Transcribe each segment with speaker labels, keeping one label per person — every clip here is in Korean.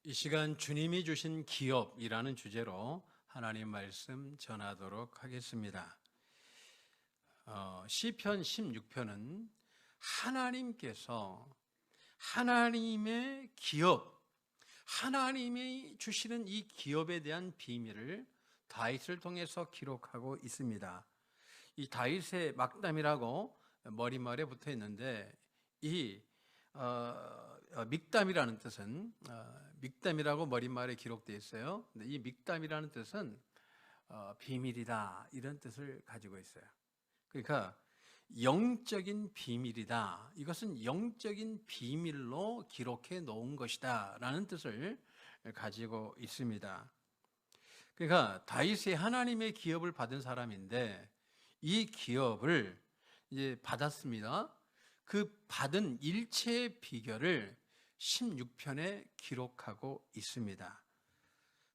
Speaker 1: 이 시간 주님이 주신 기업이라는 주제로 하나님 말씀 전하도록 하겠습니다. 시편 16편은 하나님께서 하나님의 기업, 하나님이 주시는 이 기업에 대한 비밀을 다윗을 통해서 기록하고 있습니다. 이 다윗의 막담이라고 머리말에 붙어 있는데 이 믹담이라는 뜻은 믹담이라고 머릿말에 기록되어 있어요. 근데 이 믹담이라는 뜻은 비밀이다 이런 뜻을 가지고 있어요. 그러니까 영적인 비밀이다. 이것은 영적인 비밀로 기록해 놓은 것이다 라는 뜻을 가지고 있습니다. 그러니까 다윗이 하나님의 기업을 받은 사람인데 이 기업을 이제 받았습니다. 그 받은 일체의 비결을 16편에 기록하고 있습니다.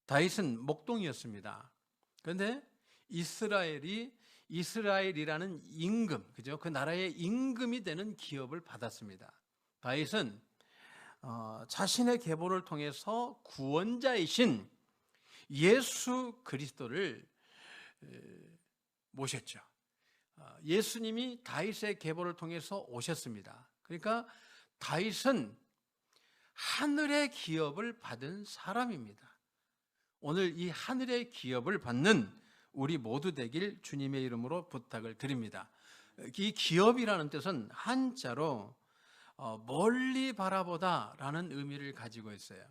Speaker 1: 다윗은 목동이었습니다. 그런데 이스라엘이라는 임금, 그죠? 그 나라의 임금이 되는 기업을 받았습니다. 다윗은 자신의 계보를 통해서 구원자이신 예수 그리스도를 모셨죠. 예수님이 다윗의 계보를 통해서 오셨습니다. 그러니까 다윗은 하늘의 기업을 받은 사람입니다. 오늘 이 하늘의 기업을 받는 우리 모두 되길 주님의 이름으로 부탁을 드립니다. 이 기업이라는 뜻은 한자로 멀리 바라보다 라는 의미를 가지고 있어요.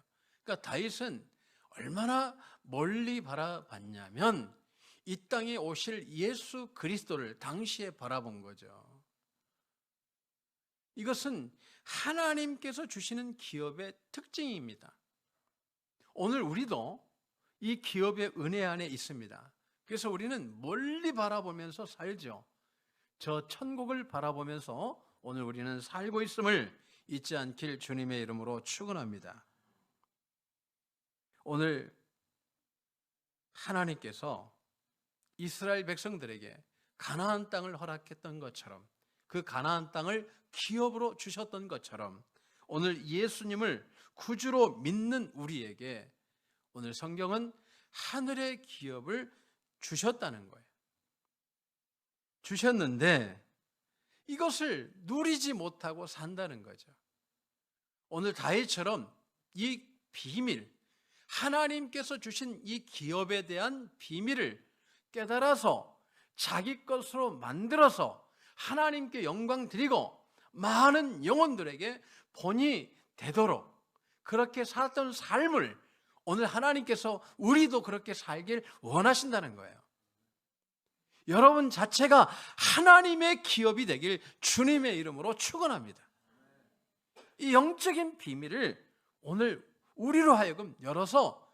Speaker 1: 그러니까 다윗은 얼마나 멀리 바라봤냐면 이 땅에 오실 예수 그리스도를 당시에 바라본 거죠. 이것은 하나님께서 주시는 기업의 특징입니다. 오늘 우리도 이 기업의 은혜 안에 있습니다. 그래서 우리는 멀리 바라보면서 살죠. 저 천국을 바라보면서 오늘 우리는 살고 있음을 잊지 않길 주님의 이름으로 축원합니다. 오늘 하나님께서 이스라엘 백성들에게 가나안 땅을 허락했던 것처럼 그 가나안 땅을 기업으로 주셨던 것처럼 오늘 예수님을 구주로 믿는 우리에게 오늘 성경은 하늘의 기업을 주셨다는 거예요. 주셨는데 이것을 누리지 못하고 산다는 거죠. 오늘 다윗처럼 이 비밀, 하나님께서 주신 이 기업에 대한 비밀을 깨달아서 자기 것으로 만들어서 하나님께 영광 드리고 많은 영혼들에게 본이 되도록 그렇게 살았던 삶을 오늘 하나님께서 우리도 그렇게 살길 원하신다는 거예요. 여러분 자체가 하나님의 기업이 되길 주님의 이름으로 축원합니다. 이 영적인 비밀을 오늘 우리로 하여금 열어서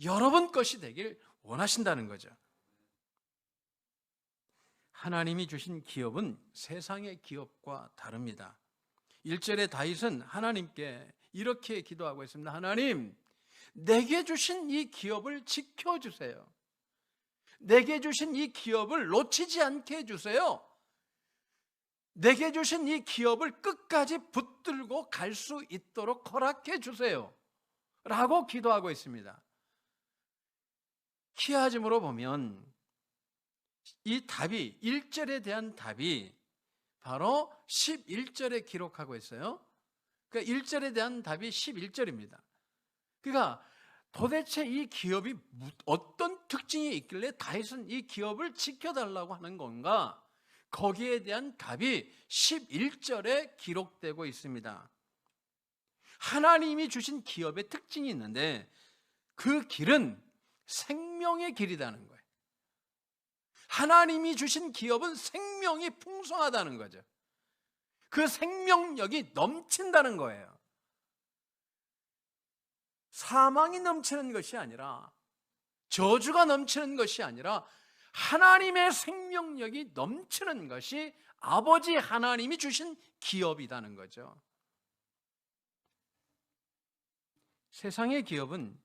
Speaker 1: 여러분 것이 되길 원하신다는 거죠. 하나님이 주신 기업은 세상의 기업과 다릅니다. 1절에 다윗은 하나님께 이렇게 기도하고 있습니다. 하나님, 내게 주신 이 기업을 지켜주세요. 내게 주신 이 기업을 놓치지 않게 해주세요. 내게 주신 이 기업을 끝까지 붙들고 갈 수 있도록 허락해 주세요 라고 기도하고 있습니다. 키아즘으로 보면 이 답이 1절에 대한 답이 바로 11절에 기록하고 있어요. 그러니까 1절에 대한 답이 11절입니다. 그러니까 도대체 이 기업이 어떤 특징이 있길래 다윗은 이 기업을 지켜달라고 하는 건가? 거기에 대한 답이 11절에 기록되고 있습니다. 하나님이 주신 기업의 특징이 있는데 그 길은 생명의 길이라는 거예요. 하나님이 주신 기업은 생명이 풍성하다는 거죠. 그 생명력이 넘친다는 거예요. 사망이 넘치는 것이 아니라 저주가 넘치는 것이 아니라 하나님의 생명력이 넘치는 것이 아버지 하나님이 주신 기업이라는 거죠. 세상의 기업은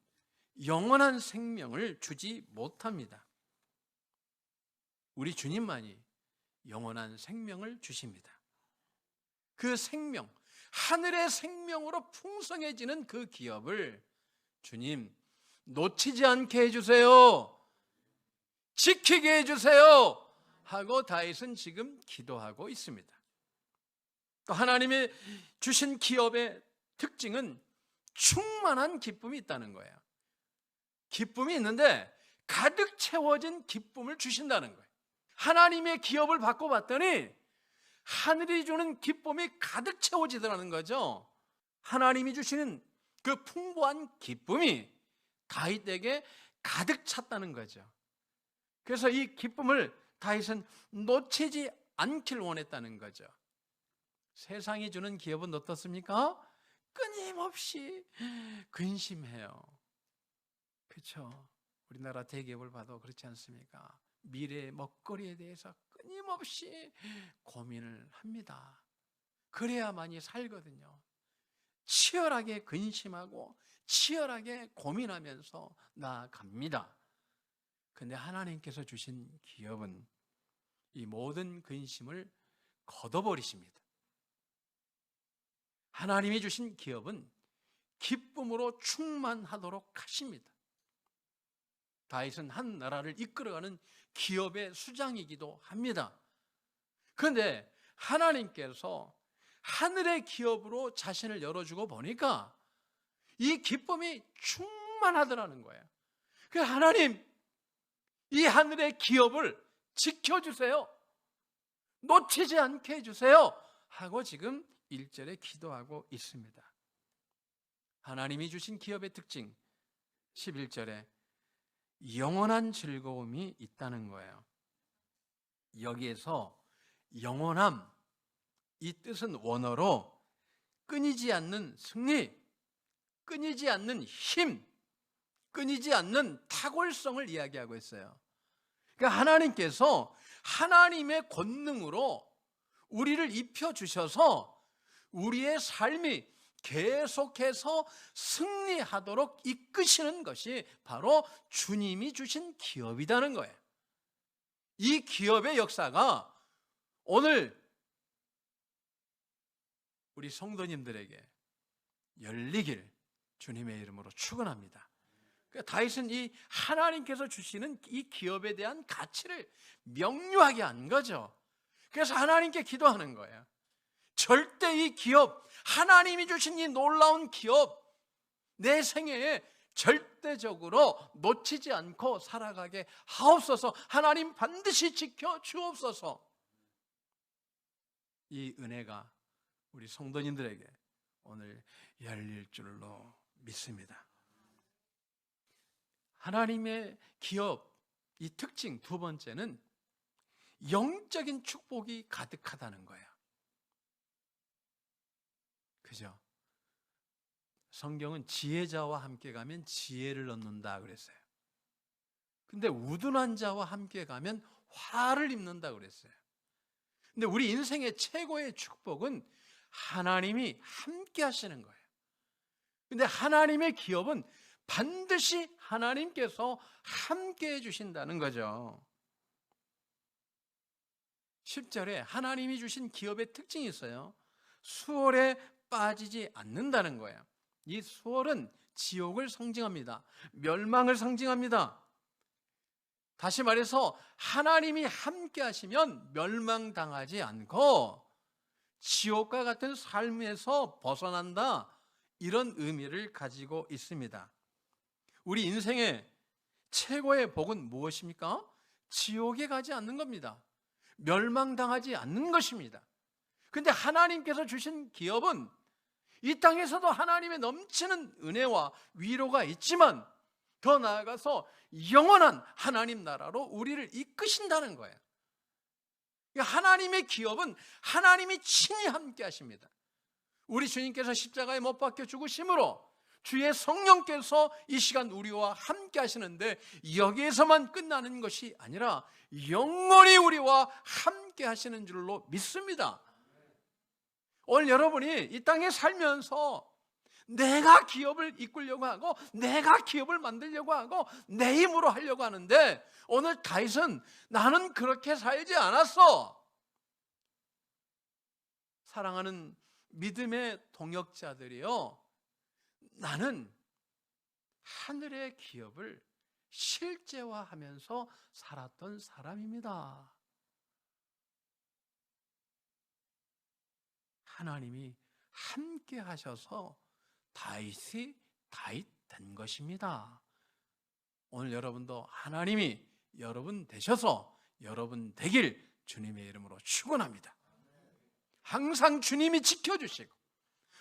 Speaker 1: 영원한 생명을 주지 못합니다. 우리 주님만이 영원한 생명을 주십니다. 그 생명, 하늘의 생명으로 풍성해지는 그 기업을 주님, 놓치지 않게 해주세요. 지키게 해주세요. 하고 다윗은 지금 기도하고 있습니다. 또 하나님이 주신 기업의 특징은 충만한 기쁨이 있다는 거예요. 기쁨이 있는데 가득 채워진 기쁨을 주신다는 거예요. 하나님의 기업을 받고 봤더니 하늘이 주는 기쁨이 가득 채워지더라는 거죠. 하나님이 주시는 그 풍부한 기쁨이 다윗에게 가득 찼다는 거죠. 그래서 이 기쁨을 다윗은 놓치지 않길 원했다는 거죠. 세상이 주는 기업은 어떻습니까? 끊임없이 근심해요. 그렇죠? 우리나라 대기업을 봐도 그렇지 않습니까? 미래의 먹거리에 대해서 끊임없이 고민을 합니다. 그래야만이 살거든요. 치열하게 근심하고 치열하게 고민하면서 나아갑니다. 그런데 하나님께서 주신 기업은 이 모든 근심을 걷어버리십니다. 하나님이 주신 기업은 기쁨으로 충만하도록 하십니다. 다윗은 한 나라를 이끌어가는 기업의 수장이기도 합니다. 그런데 하나님께서 하늘의 기업으로 자신을 열어주고 보니까 이 기쁨이 충만하더라는 거예요. 그래서 하나님, 이 하늘의 기업을 지켜주세요. 놓치지 않게 해주세요. 하고 지금 1절에 기도하고 있습니다. 하나님이 주신 기업의 특징 11절에 영원한 즐거움이 있다는 거예요. 여기에서 영원함, 이 뜻은 원어로 끊이지 않는 승리, 끊이지 않는 힘, 끊이지 않는 탁월성을 이야기하고 있어요. 그러니까 하나님께서 하나님의 권능으로 우리를 입혀주셔서 우리의 삶이 계속해서 승리하도록 이끄시는 것이 바로 주님이 주신 기업이라는 거예요. 이 기업의 역사가 오늘 우리 성도님들에게 열리길 주님의 이름으로 축원합니다. 그러니까 다윗은 이 하나님께서 주시는 이 기업에 대한 가치를 명료하게 한 거죠. 그래서 하나님께 기도하는 거예요. 절대 이 기업, 하나님이 주신 이 놀라운 기업, 내 생애에 절대적으로 놓치지 않고 살아가게 하옵소서. 하나님 반드시 지켜 주옵소서. 이 은혜가 우리 성도님들에게 오늘 열릴 줄로 믿습니다. 하나님의 기업, 이 특징 두 번째는 영적인 축복이 가득하다는 거예요. 그죠? 성경은 지혜자와 함께 가면 지혜를 얻는다 그랬어요. 근데 우둔한 자와 함께 가면 화를 입는다 그랬어요. 근데 우리 인생의 최고의 축복은 하나님이 함께 하시는 거예요. 근데 하나님의 기업은 반드시 하나님께서 함께 해주신다는 거죠. 10절에 하나님이 주신 기업의 특징이 있어요. 수월에 빠지지 않는다는 거예요. 이 수월은 지옥을 상징합니다. 멸망을 상징합니다. 다시 말해서 하나님이 함께 하시면 멸망당하지 않고 지옥과 같은 삶에서 벗어난다, 이런 의미를 가지고 있습니다. 우리 인생의 최고의 복은 무엇입니까? 지옥에 가지 않는 겁니다. 멸망당하지 않는 것입니다. 근데 하나님께서 주신 기업은 이 땅에서도 하나님의 넘치는 은혜와 위로가 있지만 더 나아가서 영원한 하나님 나라로 우리를 이끄신다는 거예요. 하나님의 기업은 하나님이 친히 함께 하십니다. 우리 주님께서 십자가에 못 박혀 죽으심으로 주의 성령께서 이 시간 우리와 함께 하시는데 여기에서만 끝나는 것이 아니라 영원히 우리와 함께 하시는 줄로 믿습니다. 오늘 여러분이 이 땅에 살면서 내가 기업을 이끌려고 하고 내가 기업을 만들려고 하고 내 힘으로 하려고 하는데 오늘 다윗은 나는 그렇게 살지 않았어. 사랑하는 믿음의 동역자들이요, 나는 하늘의 기업을 실제화하면서 살았던 사람입니다. 하나님이 함께 하셔서 다윗이 다윗 된 것입니다. 오늘 여러분도 하나님이 여러분 되셔서 여러분 되길 주님의 이름으로 축원합니다. 항상 주님이 지켜주시고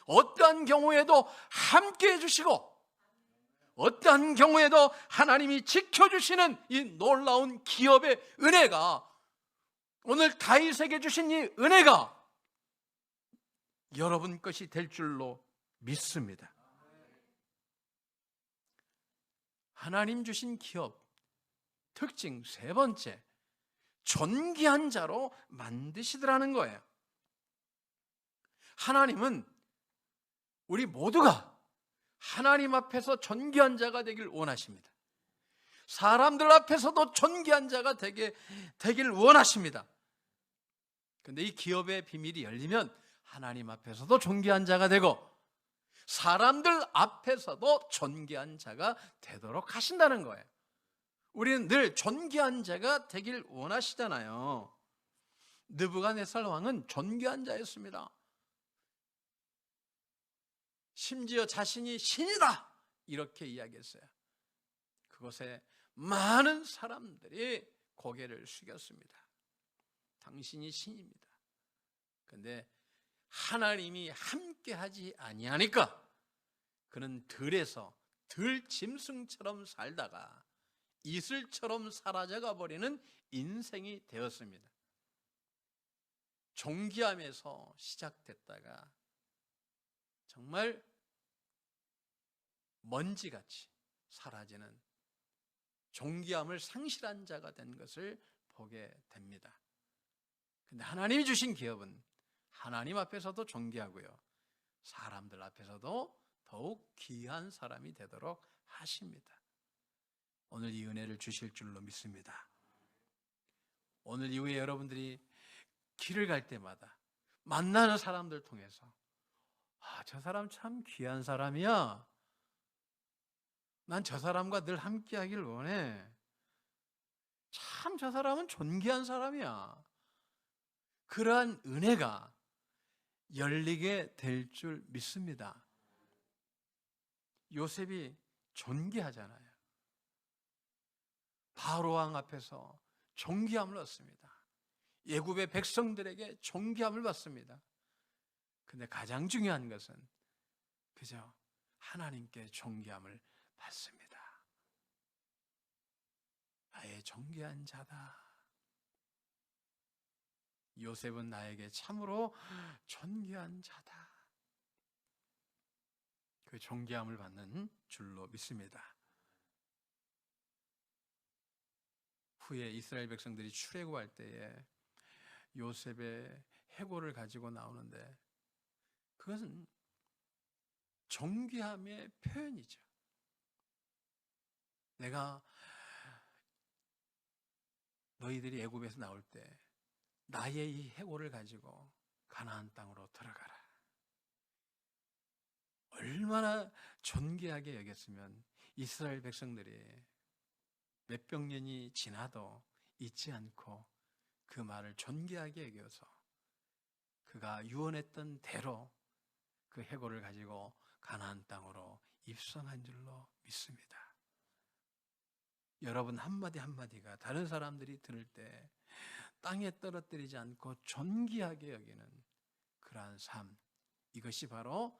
Speaker 1: 어떠한 경우에도 함께 해주시고 어떠한 경우에도 하나님이 지켜주시는 이 놀라운 기업의 은혜가, 오늘 다윗에게 주신 이 은혜가 여러분 것이 될 줄로 믿습니다. 하나님 주신 기업 특징 세 번째, 존귀한 자로 만드시더라는 거예요. 하나님은 우리 모두가 하나님 앞에서 존귀한 자가 되길 원하십니다. 사람들 앞에서도 존귀한 자가 되길 원하십니다. 그런데 이 기업의 비밀이 열리면 하나님 앞에서도 존귀한 자가 되고 사람들 앞에서도 존귀한 자가 되도록 하신다는 거예요. 우리는 늘 존귀한 자가 되길 원하시잖아요. 느부갓네살 왕은 존귀한 자였습니다. 심지어 자신이 신이다 이렇게 이야기했어요. 그곳에 많은 사람들이 고개를 숙였습니다. 당신이 신입니다. 그런데 하나님이 함께하지 아니하니까 그는 들에서 들짐승처럼 살다가 이슬처럼 사라져가 버리는 인생이 되었습니다. 존귀함에서 시작됐다가 정말 먼지같이 사라지는 존귀함을 상실한 자가 된 것을 보게 됩니다. 그런데 하나님이 주신 기업은 하나님 앞에서도 존귀하고요, 사람들 앞에서도 더욱 귀한 사람이 되도록 하십니다. 오늘 이 은혜를 주실 줄로 믿습니다. 오늘 이후에 여러분들이 길을 갈 때마다 만나는 사람들 통해서 저 사람 참 귀한 사람이야, 난 저 사람과 늘 함께 하길 원해, 참 저 사람은 존귀한 사람이야, 그러한 은혜가 열리게 될 줄 믿습니다. 요셉이 존귀하잖아요. 바로왕 앞에서 존귀함을 얻습니다. 애굽의 백성들에게 존귀함을 받습니다. 근데 가장 중요한 것은 그저 하나님께 존귀함을 받습니다. 나의 존귀한 자다. 요셉은 나에게 참으로 존귀한 자다. 그 존귀함을 받는 줄로 믿습니다. 후에 이스라엘 백성들이 출애굽할 때에 요셉의 해골을 가지고 나오는데 그것은 존귀함의 표현이죠. 내가 너희들이 애굽에서 나올 때 나의 이 해골을 가지고 가나안 땅으로 들어가라. 얼마나 존귀하게 여겼으면 이스라엘 백성들이 몇백 년이 지나도 잊지 않고 그 말을 존귀하게 여겨서 그가 유언했던 대로 그 해골을 가지고 가나안 땅으로 입성한 줄로 믿습니다. 여러분 한마디 한마디가 다른 사람들이 들을 때 땅에 떨어뜨리지 않고 존귀하게 여기는 그러한 삶, 이것이 바로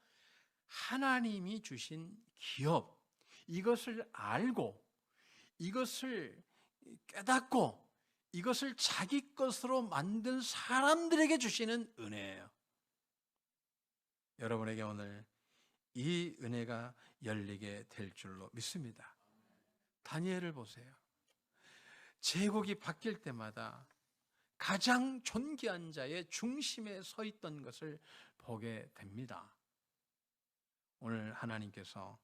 Speaker 1: 하나님이 주신 기업, 이것을 알고 이것을 깨닫고 이것을 자기 것으로 만든 사람들에게 주시는 은혜예요. 여러분에게 오늘 이 은혜가 열리게 될 줄로 믿습니다. 다니엘을 보세요. 제국이 바뀔 때마다 가장 존귀한 자의 중심에 서 있던 것을 보게 됩니다. 오늘 하나님께서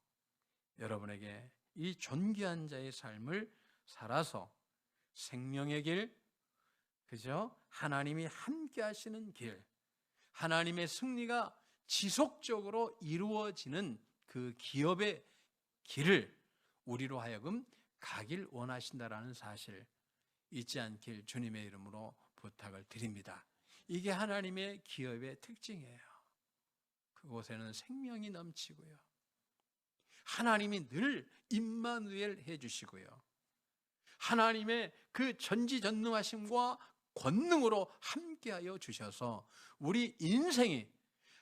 Speaker 1: 여러분에게 이 존귀한 자의 삶을 살아서 생명의 길, 그죠? 하나님이 함께 하시는 길, 하나님의 승리가 지속적으로 이루어지는 그 기업의 길을 우리로 하여금 가길 원하신다라는 사실 잊지 않길 주님의 이름으로 부탁을 드립니다. 이게 하나님의 기업의 특징이에요. 그곳에는 생명이 넘치고요. 하나님이 늘 임마누엘 해주시고요. 하나님의 그 전지전능하심과 권능으로 함께하여 주셔서 우리 인생이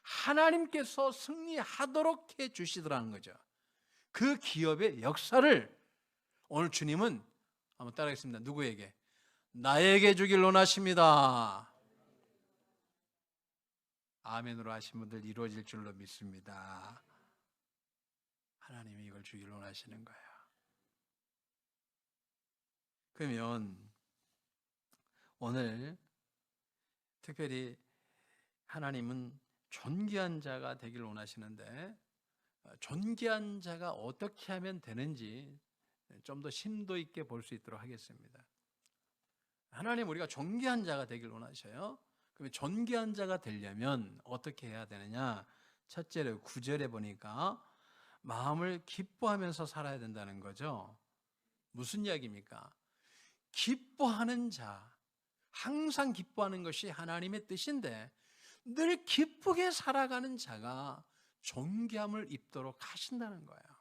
Speaker 1: 하나님께서 승리하도록 해주시더라는 거죠. 그 기업의 역사를 오늘 주님은 한번 따라하겠습니다. 누구에게? 나에게 주길 원하십니다. 아멘으로 하신 분들 이루어질 줄로 믿습니다. 하나님이 이걸 주길 원하시는 거예요. 그러면 오늘 특별히 하나님은 존귀한 자가 되길 원하시는데 존귀한 자가 어떻게 하면 되는지 좀 더 심도 있게 볼 수 있도록 하겠습니다. 하나님 우리가 존귀한 자가 되길 원하셔요. 그러면 존귀한 자가 되려면 어떻게 해야 되느냐? 첫째로 9절에 보니까 마음을 기뻐하면서 살아야 된다는 거죠. 무슨 이야기입니까? 기뻐하는 자, 항상 기뻐하는 것이 하나님의 뜻인데 늘 기쁘게 살아가는 자가 존귀함을 입도록 하신다는 거예요.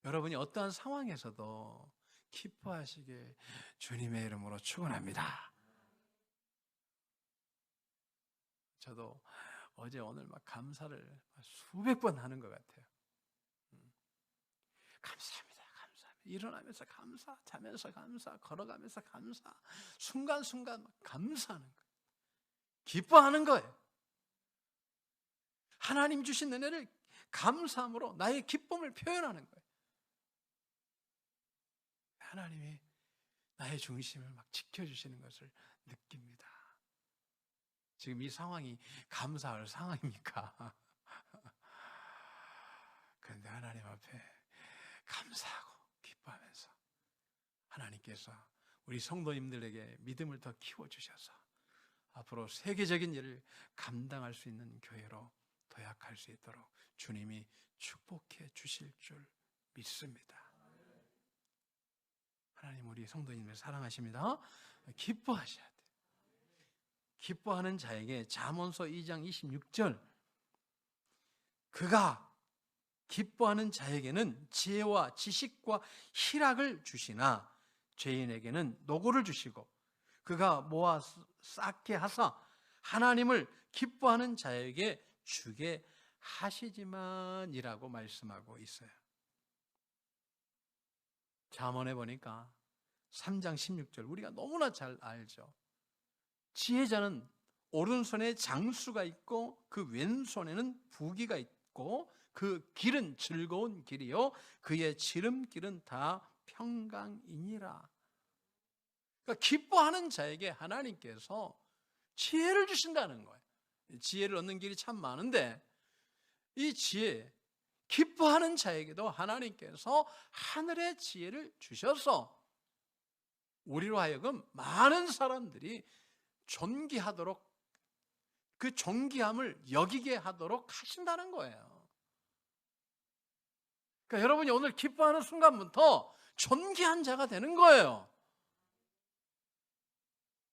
Speaker 1: 여러분이 어떠한 상황에서도 기뻐하시길 주님의 이름으로 축원합니다. 저도 어제 오늘 막 감사를 수백 번 하는 것 같아요. 감사합니다. 일어나면서 감사, 자면서 감사, 걸어가면서 감사, 순간순간 막 감사하는 거예요. 기뻐하는 거예요. 하나님 주신 은혜를 감사함으로 나의 기쁨을 표현하는 거예요. 하나님이 나의 중심을 막 지켜주시는 것을 느낍니다. 지금 이 상황이 감사할 상황입니까? 그런데 하나님 앞에 감사하고 기뻐하면서 하나님께서 우리 성도님들에게 믿음을 더 키워주셔서 앞으로 세계적인 일을 감당할 수 있는 교회로 도약할 수 있도록 주님이 축복해 주실 줄 믿습니다. 하나님 우리 성도님을 사랑하십니다. 기뻐하셔야 돼요. 기뻐하는 자에게 잠언서 2장 26절 그가 기뻐하는 자에게는 지혜와 지식과 희락을 주시나 죄인에게는 노고를 주시고 그가 모아 쌓게 하사 하나님을 기뻐하는 자에게 주게 하시지만이라고 말씀하고 있어요. 잠언에 보니까 3장 16절 우리가 너무나 잘 알죠. 지혜자는 오른손에 장수가 있고 그 왼손에는 부귀가 있고 그 길은 즐거운 길이요 그의 지름길은 다 평강이니라. 그러니까 기뻐하는 자에게 하나님께서 지혜를 주신다는 거예요. 지혜를 얻는 길이 참 많은데 이 지혜, 기뻐하는 자에게도 하나님께서 하늘의 지혜를 주셔서 우리로 하여금 많은 사람들이 존귀하도록 그 존귀함을 여기게 하도록 하신다는 거예요. 그러니까 여러분이 오늘 기뻐하는 순간부터 존귀한 자가 되는 거예요.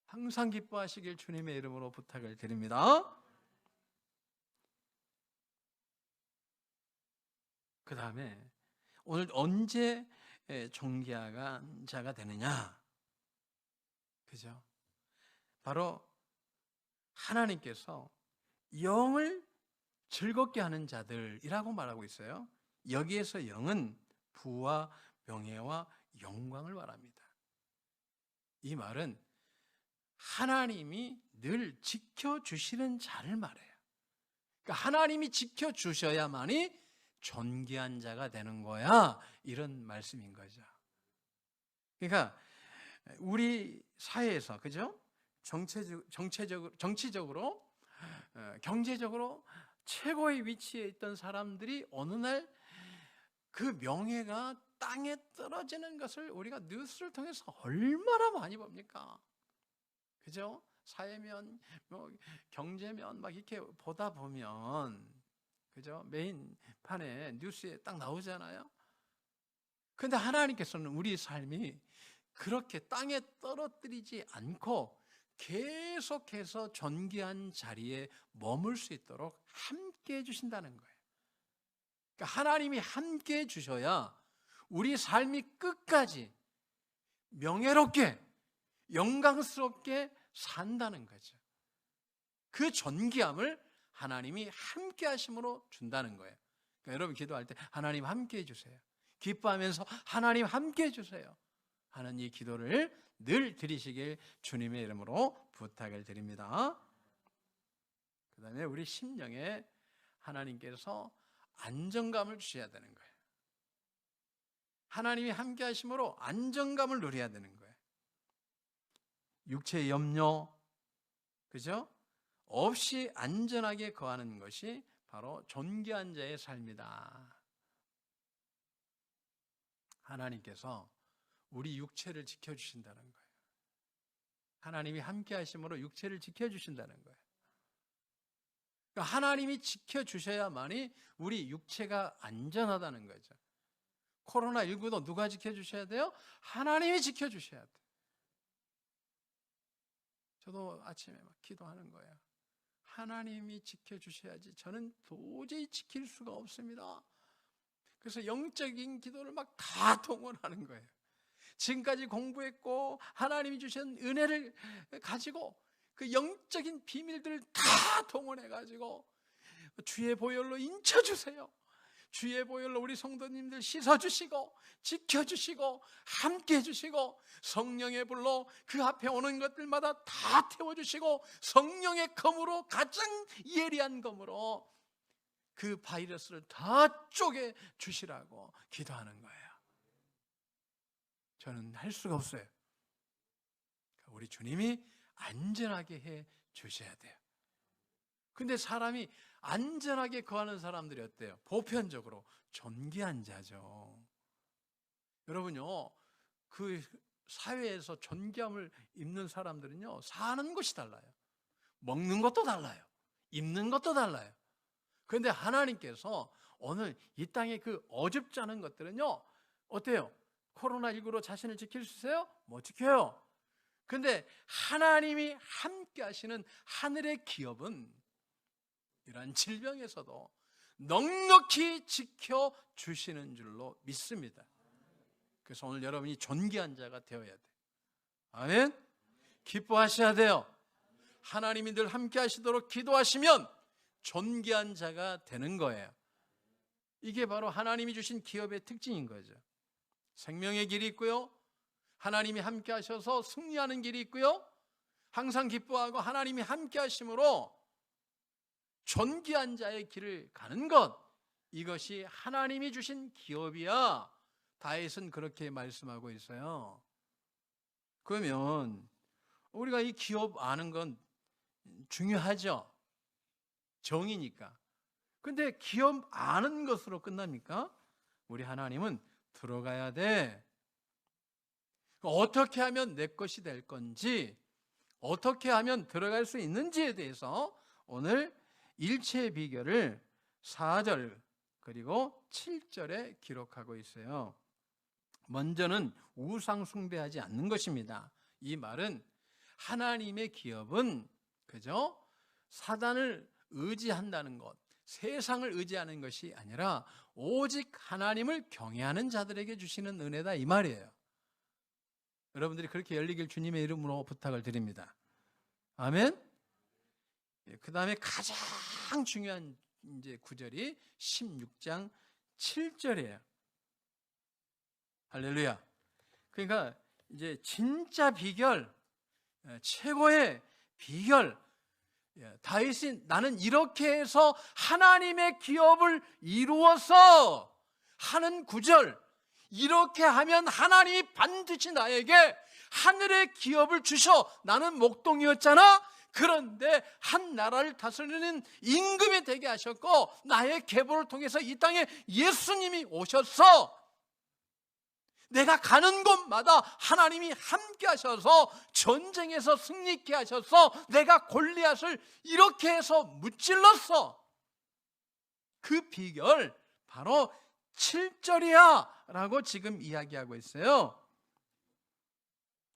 Speaker 1: 항상 기뻐하시길 주님의 이름으로 부탁을 드립니다. 그 다음에 오늘 언제 존귀한 자가 되느냐? 그죠? 바로 하나님께서 영을 즐겁게 하는 자들이라고 말하고 있어요. 여기에서 영은 부와 명예와 영광을 말합니다. 이 말은 하나님이 늘 지켜주시는 자를 말해요. 그러니까 하나님이 지켜주셔야만이 존귀한 자가 되는 거야, 이런 말씀인 거죠. 그러니까 우리 사회에서, 그죠? 정치적으로, 경제적으로 최고의 위치에 있던 사람들이 어느 날 그 명예가 땅에 떨어지는 것을 우리가 뉴스를 통해서 얼마나 많이 봅니까? 그죠? 사회면, 뭐 경제면 막 이렇게 보다 보면, 그죠? 메인판에 뉴스에 딱 나오잖아요. 그런데 하나님께서는 우리 삶이 그렇게 땅에 떨어뜨리지 않고 계속해서 존귀한 자리에 머물 수 있도록 함께 해주신다는 거예요. 그러니까 하나님이 함께 해주셔야 우리 삶이 끝까지 명예롭게 영광스럽게 산다는 거죠. 그 존귀함을 하나님이 함께 하심으로 준다는 거예요. 그러니까 여러분 기도할 때 하나님 함께 해주세요, 기뻐하면서 하나님 함께 해주세요 하는 이 기도를 늘 드리시길 주님의 이름으로 부탁을 드립니다. 그 다음에 우리 심령에 하나님께서 안정감을 주셔야 되는 거예요. 하나님이 함께 하심으로 안정감을 누려야 되는 거예요. 육체의 염려, 그죠? 없이 안전하게 거하는 것이 바로 존귀한 자의 삶이다. 하나님께서 우리 육체를 지켜주신다는 거예요. 하나님이 함께 하심으로 육체를 지켜주신다는 거예요. 그러니까 하나님이 지켜주셔야만이 우리 육체가 안전하다는 거죠. 코로나19도 누가 지켜주셔야 돼요? 하나님이 지켜주셔야 돼요. 저도 아침에 막 기도하는 거예요. 하나님이 지켜주셔야지 저는 도저히 지킬 수가 없습니다. 그래서 영적인 기도를 막 다 동원하는 거예요. 지금까지 공부했고 하나님이 주신 은혜를 가지고 그 영적인 비밀들을 다 동원해가지고 주의 보혈로 인쳐주세요, 주의 보혈로 우리 성도님들 씻어주시고 지켜주시고 함께 해주시고 성령의 불로 그 앞에 오는 것들마다 다 태워주시고 성령의 검으로, 가장 예리한 검으로 그 바이러스를 다 쪼개주시라고 기도하는 거예요. 저는 할 수가 없어요. 우리 주님이 안전하게 해 주셔야 돼요. 근데 사람이 안전하게 거하는 사람들이 어때요? 보편적으로 존귀한 자죠. 여러분요, 그 사회에서 존귀함을 입는 사람들은요, 사는 것이 달라요. 먹는 것도 달라요. 입는 것도 달라요. 그런데 하나님께서 오늘 이 땅의 그 어줍지 않은 것들은요, 어때요? 코로나19로 자신을 지킬 수 있어요? 못 지켜요. 그런데 하나님이 함께 하시는 하늘의 기업은 이러한 질병에서도 넉넉히 지켜주시는 줄로 믿습니다. 그래서 오늘 여러분이 존귀한 자가 되어야 돼요. 아멘? 기뻐하셔야 돼요. 하나님이 늘 함께 하시도록 기도하시면 존귀한 자가 되는 거예요. 이게 바로 하나님이 주신 기업의 특징인 거죠. 생명의 길이 있고요, 하나님이 함께 하셔서 승리하는 길이 있고요, 항상 기뻐하고 하나님이 함께 하심으로 존귀한 자의 길을 가는 것, 이것이 하나님이 주신 기업이야. 다윗은 그렇게 말씀하고 있어요. 그러면 우리가 이 기업 아는 건 중요하죠. 정이니까. 근데 기업 아는 것으로 끝납니까? 우리 하나님은 들어가야 돼. 어떻게 하면 내 것이 될 건지, 어떻게 하면 들어갈 수 있는지에 대해서 오늘 일체의 비결을 4절 그리고 7절에 기록하고 있어요. 먼저는 우상 숭배하지 않는 것입니다. 이 말은 하나님의 기업은 그저 사단을 의지한다는 것, 세상을 의지하는 것이 아니라 오직 하나님을 경외하는 자들에게 주시는 은혜다, 이 말이에요. 여러분들이 그렇게 열리길 주님의 이름으로 부탁을 드립니다. 아멘. 그 다음에 가장 중요한 이제 구절이 16장 7절이에요. 할렐루야. 그러니까 이제 진짜 비결, 최고의 비결, 다윗이 나는 이렇게 해서 하나님의 기업을 이루어서 하는 구절, 이렇게 하면 하나님이 반드시 나에게 하늘의 기업을 주셔. 나는 목동이었잖아. 그런데 한 나라를 다스리는 임금이 되게 하셨고 나의 계보를 통해서 이 땅에 예수님이 오셨어. 내가 가는 곳마다 하나님이 함께 하셔서 전쟁에서 승리케 하셔서 내가 골리앗을 이렇게 해서 무찔렀어. 그 비결 바로 7절이야 라고 지금 이야기하고 있어요.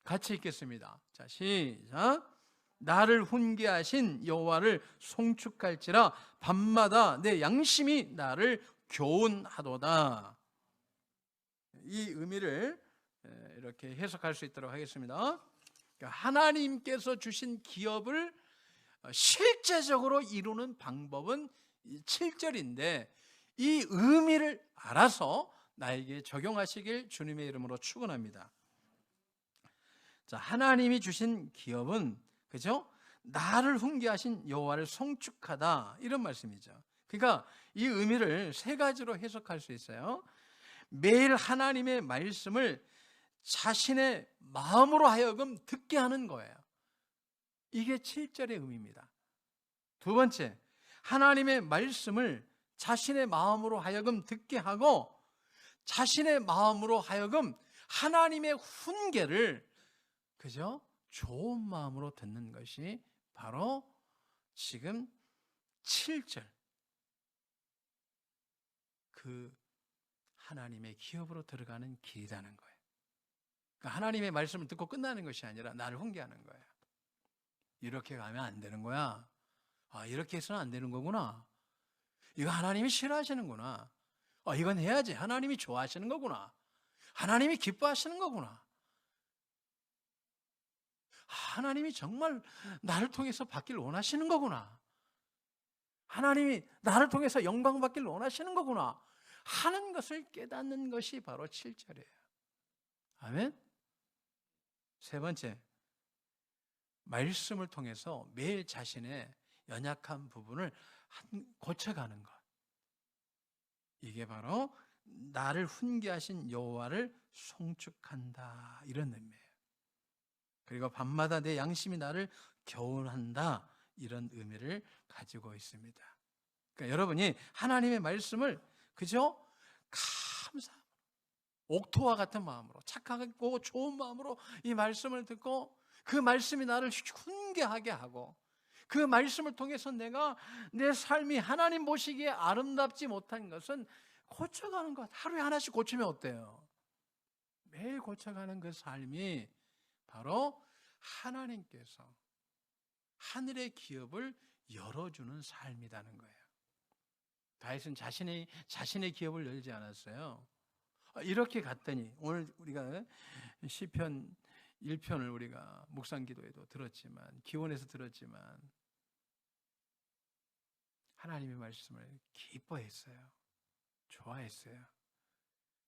Speaker 1: 같이 읽겠습니다. 자, 시작. 나를 훈계하신 여호와를 송축할지라 밤마다 내 양심이 나를 교훈하도다. 이 의미를 이렇게 해석할 수 있도록 하겠습니다. 하나님께서 주신 기업을 실제적으로 이루는 방법은 7절인데 이 의미를 알아서 나에게 적용하시길 주님의 이름으로 축원합니다. 자, 하나님이 주신 기업은 그죠? 나를 훈계하신 여호와를 송축하다 이런 말씀이죠. 그러니까 이 의미를 세 가지로 해석할 수 있어요. 매일 하나님의 말씀을 자신의 마음으로 하여금 듣게 하는 거예요. 이게 7절의 의미입니다. 두 번째, 하나님의 말씀을 자신의 마음으로 하여금 듣게 하고 자신의 마음으로 하여금 하나님의 훈계를 그죠? 좋은 마음으로 듣는 것이 바로 지금 7절 그 하나님의 기업으로 들어가는 길이라는 거예요. 그러니까 하나님의 말씀을 듣고 끝나는 것이 아니라 나를 훈계하는 거예요. 이렇게 가면 안 되는 거야. 아, 이렇게 해서는 안 되는 거구나. 이거 하나님이 싫어하시는구나. 이건 해야지. 하나님이 좋아하시는 거구나. 하나님이 기뻐하시는 거구나. 하나님이 정말 나를 통해서 받길 원하시는 거구나. 하나님이 나를 통해서 영광 받길 원하시는 거구나 하는 것을 깨닫는 것이 바로 7절이에요. 아멘. 세 번째, 말씀을 통해서 매일 자신의 연약한 부분을 고쳐가는 것. 이게 바로 나를 훈계하신 여호와를 송축한다 이런 의미예요. 그리고 밤마다 내 양심이 나를 교훈한다 이런 의미를 가지고 있습니다. 그러니까 여러분이 하나님의 말씀을 그저 감사함으로 옥토와 같은 마음으로 착하고 좋은 마음으로 이 말씀을 듣고 그 말씀이 나를 훈계하게 하고 그 말씀을 통해서 내가 내 삶이 하나님 보시기에 아름답지 못한 것은 고쳐가는 것. 하루에 하나씩 고치면 어때요? 매일 고쳐가는 그 삶이 바로 하나님께서 하늘의 기업을 열어주는 삶이라는 거예요. 다윗은 자신의 기업을 열지 않았어요. 이렇게 갔더니 오늘 우리가 시편 1편을 우리가 묵상기도에도 들었지만 기원에서 들었지만 하나님의 말씀을 기뻐했어요. 좋아했어요.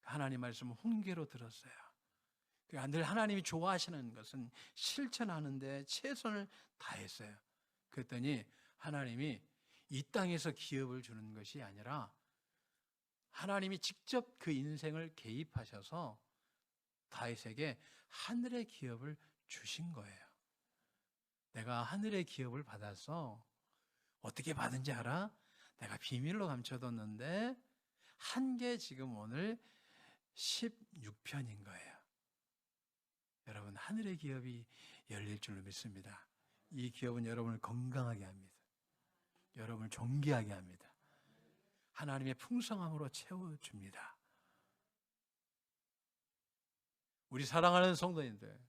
Speaker 1: 하나님 말씀을 훈계로 들었어요. 늘 하나님이 좋아하시는 것은 실천하는데 최선을 다했어요. 그랬더니 하나님이 이 땅에서 기업을 주는 것이 아니라 하나님이 직접 그 인생을 개입하셔서 다윗에게 하늘의 기업을 주신 거예요. 내가 하늘의 기업을 받아서 어떻게 받은지 알아? 내가 비밀로 감춰뒀는데 한 게 지금 오늘 16편인 거예요. 여러분, 하늘의 기업이 열릴 줄로 믿습니다. 이 기업은 여러분을 건강하게 합니다. 여러분을 존귀하게 합니다. 하나님의 풍성함으로 채워줍니다. 우리 사랑하는 성도님들,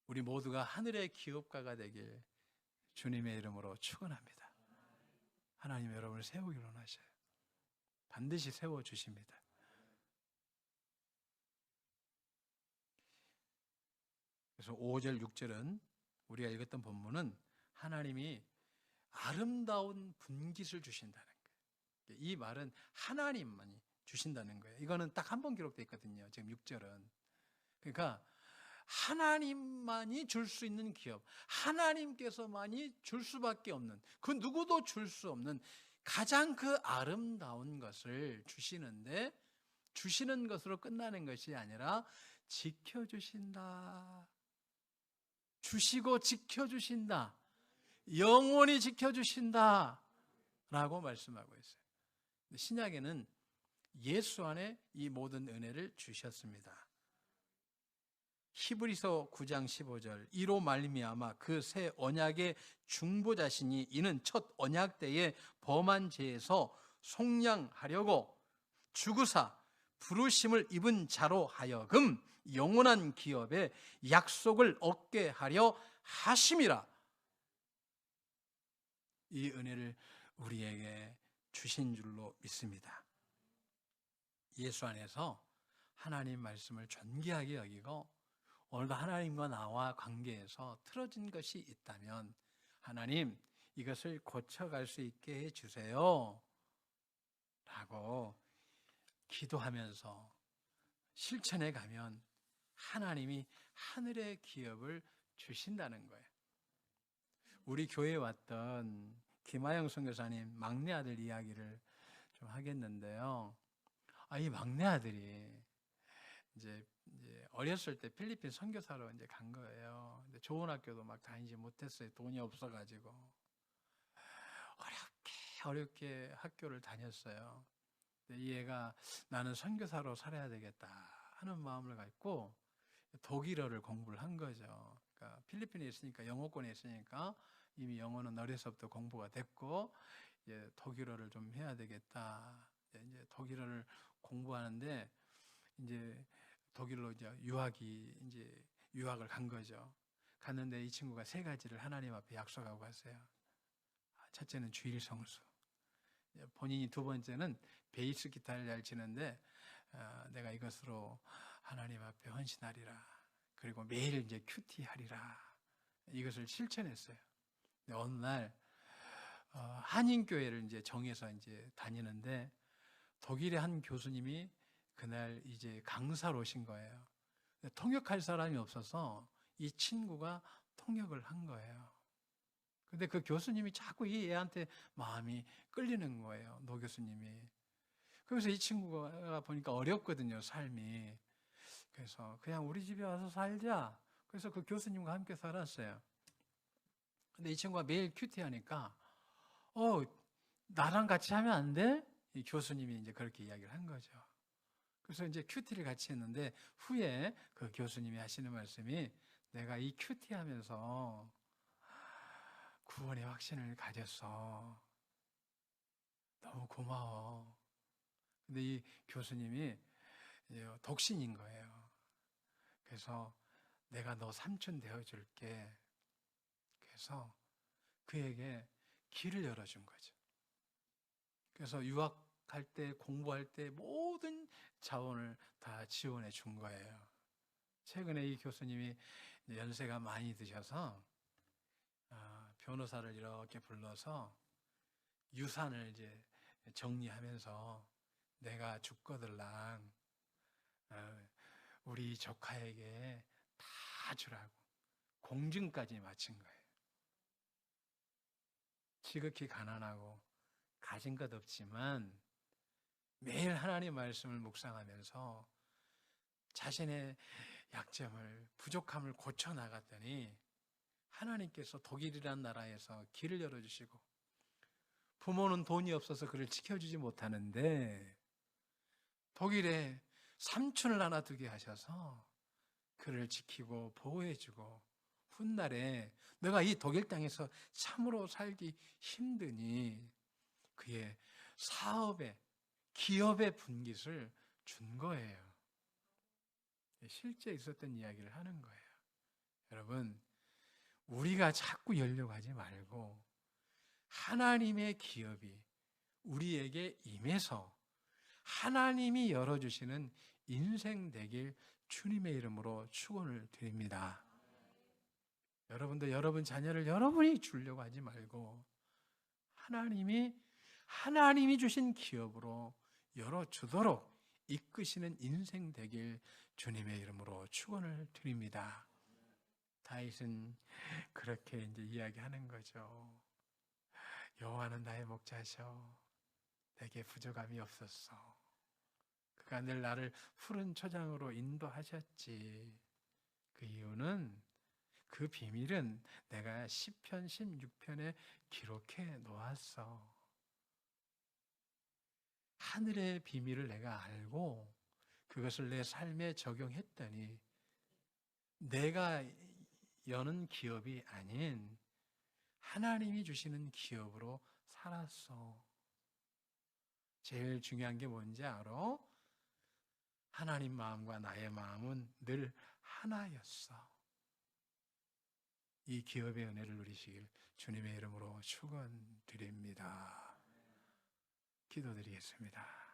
Speaker 1: 우리 모두가 하늘의 기업가가 되길 주님의 이름으로 축원합니다. 하나님 여러분을 세우길 원하셔요. 반드시 세워주십니다. 그래서 5절, 6절은 우리가 읽었던 본문은 하나님이 아름다운 분깃을 주신다는 거예요. 이 말은 하나님만이 주신다는 거예요. 이거는 딱 한 번 기록되어 있거든요. 지금 6절은. 그러니까 하나님만이 줄 수 있는 기업, 하나님께서만이 줄 수밖에 없는, 그 누구도 줄 수 없는 가장 그 아름다운 것을 주시는데, 주시는 것으로 끝나는 것이 아니라 지켜주신다. 주시고 지켜주신다. 영원히 지켜주신다 라고 말씀하고 있어요. 신약에는 예수 안에 이 모든 은혜를 주셨습니다. 히브리서 9장 15절, 이로 말미암아 그 새 언약의 중보자시니 이는 첫 언약 때에 범한 죄에서 속량하려고 주구사 부르심을 입은 자로 하여금 영원한 기업의 약속을 얻게 하려 하심이라. 이 은혜를 우리에게 주신 줄로 믿습니다. 예수 안에서 하나님 말씀을 존귀하게 여기고 오늘도 하나님과 나와 관계에서 틀어진 것이 있다면 하나님 이것을 고쳐갈 수 있게 해주세요 라고 기도하면서 실천해 가면 하나님이 하늘의 기업을 주신다는 거예요. 우리 교회에 왔던 김하영 선교사님 막내 아들 이야기를 좀 하겠는데요. 이 막내 아들이 이제 어렸을 때 필리핀 선교사로 이제 간 거예요. 근데 좋은 학교도 막 다니지 못했어요. 돈이 없어가지고 어렵게 학교를 다녔어요. 근데 이 애가 나는 선교사로 살아야 되겠다 하는 마음을 갖고 독일어를 공부를 한 거죠. 그러니까 필리핀에 있으니까 영어권에 있으니까 이미 영어는 어려서부터 공부가 됐고 이제 독일어를 좀 해야 되겠다. 이제 독일어를 공부하는데 이제 독일로 이제 유학을 간 거죠. 갔는데 이 친구가 세 가지를 하나님 앞에 약속하고 갔어요. 첫째는 주일 성수. 본인이 두 번째는 베이스 기타를 잘 치는데 내가 이것으로 하나님 앞에 헌신하리라. 그리고 매일 이제 큐티 하리라. 이것을 실천했어요. 근데 어느 날 한인교회를 이제 정해서 이제 다니는데 독일의 한 교수님이 그날 이제 강사로 오신 거예요. 통역할 사람이 없어서 이 친구가 통역을 한 거예요. 근데 그 교수님이 자꾸 이 애한테 마음이 끌리는 거예요. 노 교수님이. 그래서 이 친구가 보니까 어렵거든요, 삶이. 그래서 그냥 우리 집에 와서 살자. 그래서 그 교수님과 함께 살았어요. 근데 이 친구가 매일 큐티 하니까 나랑 같이 하면 안 돼? 이 교수님이 이제 그렇게 이야기를 한 거죠. 그래서 이제 큐티를 같이 했는데 후에 그 교수님이 하시는 말씀이 내가 이 큐티 하면서 구원의 확신을 가졌어. 너무 고마워. 근데 이 교수님이 독신인 거예요. 그래서 내가 너 삼촌 되어줄게. 그래서 그에게 길을 열어준 거죠. 그래서 유학할 때, 공부할 때 모든 자원을 다 지원해 준 거예요. 최근에 이 교수님이 연세가 많이 드셔서 변호사를 이렇게 불러서 유산을 이제 정리하면서 내가 죽거들랑 우리 조카에게 다 주라고 공증까지 마친 거예요. 지극히 가난하고 가진 것 없지만 매일 하나님 말씀을 묵상하면서 자신의 약점을, 부족함을 고쳐 나갔더니 하나님께서 독일이라는 나라에서 길을 열어주시고 부모는 돈이 없어서 그를 지켜주지 못하는데 독일에 삼촌을 하나 두게 하셔서 그를 지키고 보호해주고 훗날에 내가 이 독일 땅에서 참으로 살기 힘드니 그의 사업에, 기업의 분깃을 준 거예요. 실제 있었던 이야기를 하는 거예요. 여러분, 우리가 자꾸 열려고 하지 말고 하나님의 기업이 우리에게 임해서 하나님이 열어주시는 인생 되길 주님의 이름으로 축원을 드립니다. 여러분도 여러분 자녀를 여러분이 주려고 하지 말고 하나님이 주신 기업으로 열어주도록 이끄시는 인생 되길 주님의 이름으로 축원을 드립니다. 다윗은 그렇게 이제 이야기하는 거죠. 여호와는 나의 목자셔 내게 부족함이 없었어. 그가 늘 나를 푸른 초장으로 인도하셨지. 그 이유는 그 비밀은 내가 시편 16편에 기록해 놓았어. 하늘의 비밀을 내가 알고 그것을 내 삶에 적용했더니 내가 여는 기업이 아닌 하나님이 주시는 기업으로 살았어. 제일 중요한 게 뭔지 알아? 하나님 마음과 나의 마음은 늘 하나였어. 이 기업의 은혜를 누리시길 주님의 이름으로 축원드립니다. 기도드리겠습니다.